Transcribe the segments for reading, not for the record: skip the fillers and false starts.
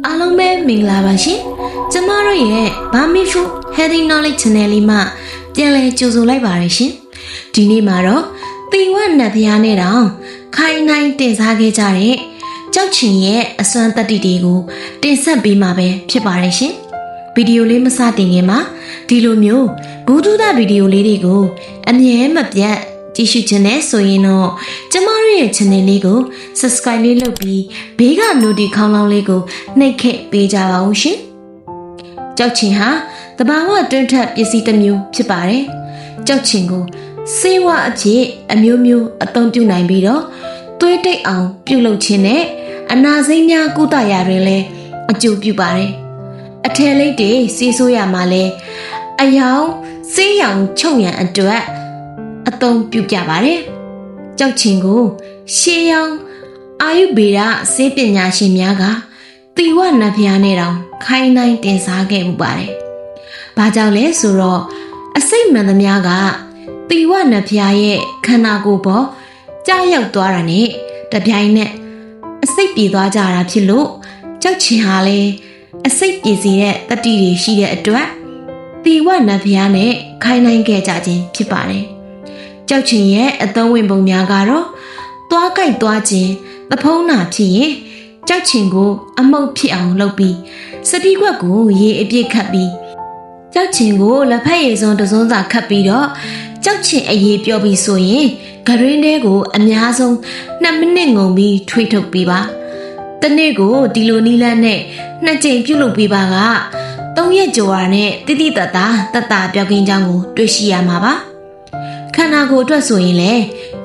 အားလုံးပဲမင်္ဂလာပါရှင်ကျမတို့ရဲ့ Bamifu Healthy Knowledge Channel လေးမှာပြန်လည်ကြိုဆိုလိုက်ပါရရှင်ဒီနေ့မှာတော့သီဝနတ်ဖျားနဲ့တောင်ခိုင်နိုင်တင်စားခဲ့ကြတဲ့ကြောက်ချင်ရဲ့အစွမ်းတတ္တိတွေကိုတင်ဆက်ပေးမှာပဲဖြစ်ပါရရှင်ဗီဒီယိုလေးမစတင်ခင်မှာဒီလိုမျိုးဘုဒ္ဓဗီဒီယိုလေးတွေကိုအမြဲမပြတ်ကြည့်ရှုခြင်းနဲ့ဆိုရင်တော့ကျမတို့ရဲ့ channel လေးကို subscribe လေးလုပ်ပြီးဘေးက notification ခေါင်းလောင်းလေးကိုနှိပ်ခဲ့ပေးကြပါဦးရှင်။ကြောက်ချင်ဟာတဘာဝတွင်းထက်ပစ္စည်းတစ်မျိုးဖြစ်ပါတယ်။ကြောက်ချင်ကိုစေဝအဖြစ်အမျိုးမျိုးအသုံးပြုနိုင်ပြီးတော့သွေးတိတ်အောင်ပြုလုပ်ခြင်းနဲ့အနာစိမ့်များကုသရာတွင်လည်းအကျိုးပြုပါတယ်။အထည်လိပ်တွေစီးဆိုးရမှာလဲအယောင်စေးရောင်ချုပ်ရန်အတွက်အသုံးပြုကြပါတယ်။ကြောက်ချင်ကိုရှေးရောင်အာယုဗေဒဆေးပညာရှင်များကသီဝနတ်ဖျားနဲ့တောင်ခိုင်းနိုင်တင်စားခဲ့မှုပါတယ်။ဘာကြောင့်လဲဆိုတော့အစိတ်မှန်သမျှကသီဝနတ်ဖျားရဲ့ခန္ဓာကိုယ်ပေါ်ကြားရောက်သွားတာနဲ့တပြိုင်နက်အစိတ်ပြေသွားကြတာဖြစ်လို့ကြောက်ချင်ဟာလေအစိတ်ပြေစေတဲ့တတ္တိတွေရှိတဲ့အတွက်သီဝနတ်ဖျားနဲ့ခိုင်းနိုင်ခဲ့ကြခြင်းဖြစ်ပါတယ်။ကြောက်ချင်ရဲ့အသုံးဝင်ပုံများကတော့သွားကြိုက်သွားခြင်းသဖုံးနာဖြစ်ရင်ကြောက်ချင်ကိုအမှုတ်ဖြစ်အောင်လုပ်ပြီးစတိခွက်ကိုရေအပြည့်ခတ်ပြီးကြောက်ချင်ကိုလက်ဖက်ရည်စွန်းတစ်စွန်းစာခတ်ပြီးတော့ကြောက်ချင်အရေးပြောပြီးဆိုရင်ဂရင်းတဲကိုအများဆုံး2မိနစ်ငုံပြီးထွေးထုတ်ပေးပါတနေ့ကိုဒီလိုနီလန်းနဲ့2ကြိမ်ပြုလုပ်ပေးပါက3ရက်ကျော်ရနဲ့တိတိတတ်တာပြောက်ကင်းကြောင်းကိုတွေ့ရှိရမှာပါခန္ဓာကိုယ်အတွက်ဆိုရင်လေ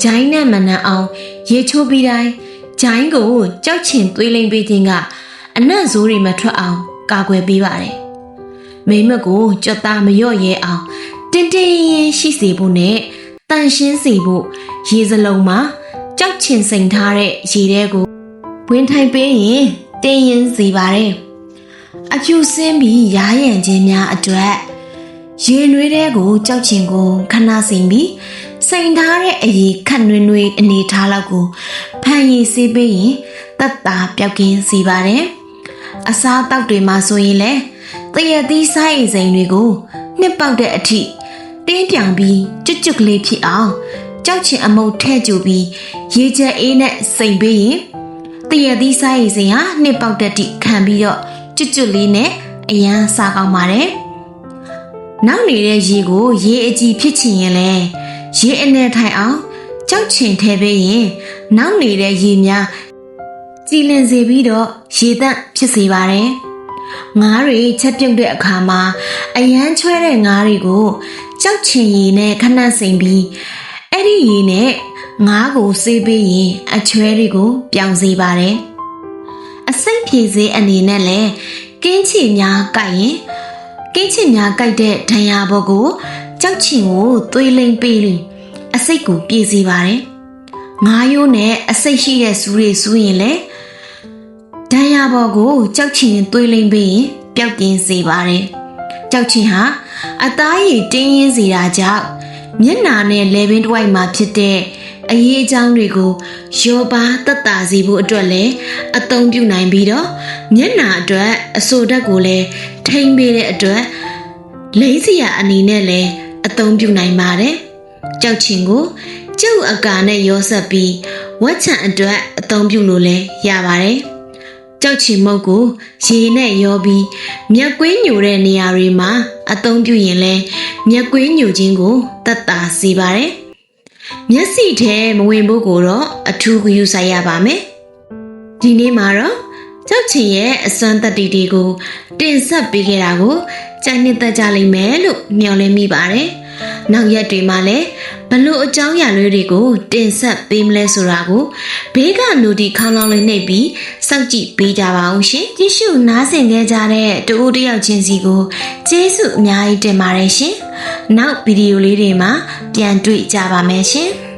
ဂျိုင်းနဲ့မနှံအောင်ရေချိုးပြီးတိုင်းဂျိုင်းကိုကြောက်ချင်သွေးလိမ့်ပေးခြင်းကအနံ့ဆိုးတွေမထွက်အောင်ကာကွယ်ပေးပါတယ်မိမကိုကြွသားမလျော့ရဲအောင်တင်းတင်းရင်ရှိစေဖို့နဲ့တန်ရှင်းစေဖို့ရေစလုံးမှာကြောက်ချင်စိန်ထားတဲ့ရေထဲကိုဝင်ထိုင်ပေးရင်တင်းရင်စေပါတယ်အကျူစင်းပြီးရားရံခြင်းများအတွက်ရေနွေးတဲ့ကိုကြောက်ချင်ကိုခဏစိန်ပြီးစိန်ထားတဲ့အရေးခတ်နွေးနွေးအနေထားလောက်ကိုဖန်ရည်စေးပေးရင်တက်တာပြောက်ကင်းစေပါတယ်အစားတောက်တွေမှာဆိုရင်လေတရသီးစားရည်စိန်တွေကိုနှစ်ပေါက်တဲ့အထိတင်းပြောင်ပြီးကျွတ်ကျွတ်ကလေးဖြစ်အောင်ကြောက်ချင်အမုတ်ထဲ့ကြပြီးရေချက်အေးနဲ့စိန်ပေးရင်တရသီးစားရည်စိန်ဟာနှစ်ပေါက်တဲ့အထိခံပြီးတော့ကျွတ်ကျွတ်လေးနဲ့အရန်စားကောင်းပါတယ်နောက်နေတဲ့ရေကိုရေအကြည်ဖြစ်ချင်ရင်လေရေအနဲ့ထိုင်အောင်ကြောက်ချင်ထဲပေးရင်နောက်နေတဲ့ရေများကြည်လင်စေပြီးတော့ရေသန့်ဖြစ်စေပါတယ်ငါးတွေချက်ပြုတ်တဲ့အခါမှာအရန်ချွဲတဲ့ငါးတွေကိုကြောက်ချင်ရေနဲ့ခဏစိမ်ပြီးအဲ့ဒီရေနဲ့ငါးကိုဆေးပေးရင်အချွဲတွေကိုပြောင်းစေပါတယ်အစိတ်ဖြည့်စေအနေနဲ့လည်းကင်းချီများကိုက်ရင်ကင်းချင်များကြိုက်တဲ့ဒဏ်ရာဘောကိုကြောက်ချင်ကိုသွေးလိမ့်ပေးလို့အစိတ်ကိုပြေးစေပါတယ်။ငါးရိုးနဲ့အစိတ်ရှိတဲ့စူးတွေစူးရင်လေဒဏ်ရာဘောကိုကြောက်ချင်သွေးလိမ့်ပေးရင်ပျောက်ကင်းစေပါတယ်။ကြောက်ချင်ဟာအသားရည်တင်းရင်းစေတာကြောင့်မျက်နာနဲ့လယ်ပင်တစ်ဝိုက်မှာဖြစ်တဲ့အရေးအကြောင်းတွေကိုရောပါသက်သာစေဖို့အတွက်လည်းအသုံးပြုနိုင်ပြီးတော့မျက်နာအတွက်အဆိုဓာတ်ကိုလည်းထိမ့်ပေးတဲ့အတွက်လိမ့်စရာအနေနဲ့လည်းအသုံးပြုနိုင်ပါတယ်။ကြောက်ချင်ကိုကျုပ်အကာနဲ့ရောဆက်ပြီးဝက်ချံအတွက်အသုံးပြုလို့လည်းရပါတယ်။ကြောက်ချင်မုတ်ကိုရေနဲ့ရောပြီးမျက်ကွင်းညိုတဲ့နေရာတွေမှာအသုံးပြုရင်လည်းမျက်ကွင်းညိုခြင်းကိုသက်သာစေပါတယ်။မျက်စိထဲမဝင်ဖို့ကိုတော့အထူးဂရုစိုက်ရပါမယ်။ဒီနေ့မှာတော့ကြောက်ချင်ရဲ့အစွမ်းတတ္တိတွေကိုတင်ဆက်ပေးခဲ့တာကိုကြိုက်နှစ်သက်ကြလိမ့်မယ်လို့မျှော်လင့်မိပါတယ်။နောက်ရက်တွေမှာလည်းဘလို့အကြောင်းအရာတွေကိုတင်ဆက်ပေးမလဲဆိုတာကိုဘေးကနိုတီခေါင်းလောင်းလေးနှိပ်ပြီးစောင့်ကြည့်ပေးကြပါဦးရှင်။ကြည့်ရှုနားဆင်ခဲ့ကြတဲ့တူဦးတယောက်ချင်းစီကိုကျေးဇူးအများကြီးတင်ပါတယ်ရှင်။နောက်ဗီဒီယိုလေးတွေမှာပြန်တွေ့ကြပါမယ်ရှင်။